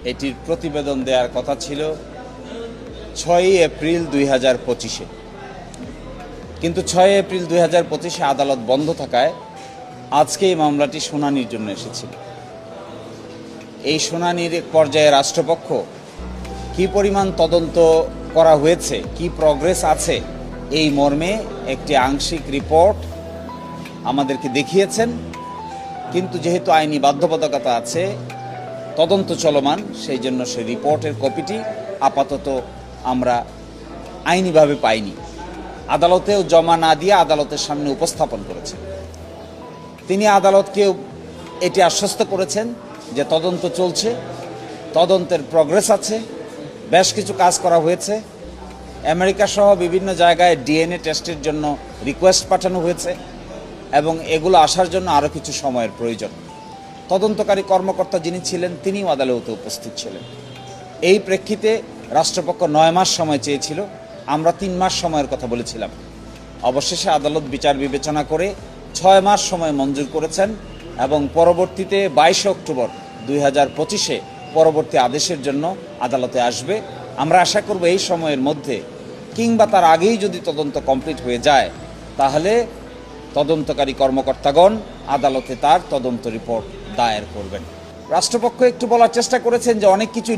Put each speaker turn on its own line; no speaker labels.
এটির প্রতিবেদন দেওয়ার কথা ছিল 6 এপ্রিল 2025-এ, কিন্তু 6 এপ্রিল 2025-এ আদালত বন্ধ থাকায় আজকে এই মামলাটি শুনানির জন্য এসেছিল। এই শুনানির এক পর্যায়ে রাষ্ট্রপক্ষ কী পরিমাণ তদন্ত করা হয়েছে, কি প্রগ্রেস আছে, এই মর্মে একটি আংশিক রিপোর্ট আমাদেরকে দেখিয়েছেন। কিন্তু যেহেতু আইনি বাধ্যবাধকতা আছে, তদন্ত চলমান, সেই জন্য সেই রিপোর্টের কপিটি আপাতত আমরা আইনিভাবে পাইনি। আদালতেও জমা না দিয়ে আদালতের সামনে উপস্থাপন করেছেন। তিনি আদালতকে এটি আশ্বস্ত করেছেন যে তদন্ত চলছে, তদন্তের প্রগ্রেস আছে, বেশ কিছু কাজ করা হয়েছে। আমেরিকা সহ বিভিন্ন জায়গায় ডিএনএ টেস্টের জন্য রিকোয়েস্ট পাঠানো হয়েছে এবং এগুলো আসার জন্য আরও কিছু সময়ের প্রয়োজন। তদন্তকারী কর্মকর্তা যিনি ছিলেন তিনিও আদালতে উপস্থিত ছিলেন। এই প্রেক্ষিতে রাষ্ট্রপক্ষ 9 মাস সময় চেয়েছিল, আমরা 3 মাস সময়ের কথা বলেছিলাম। অবশেষে আদালত বিচার বিবেচনা করে 6 মাস সময় মঞ্জুর করেছেন এবং পরবর্তীতে 22 অক্টোবর 2025-এ পরবর্তী আদেশের জন্য আদালতে আসবে। আমরা আশা করব এই সময়ের মধ্যে কিংবা তার আগেই যদি তদন্ত কমপ্লিট হয়ে যায়, তাহলে তদন্তকারী কর্মকর্তাগণ আদালতে তার তদন্ত রিপোর্ট দায়ের করবেন। রাষ্ট্রপক্ষ একটু বলার চেষ্টা করেছেন যে অনেক কিছু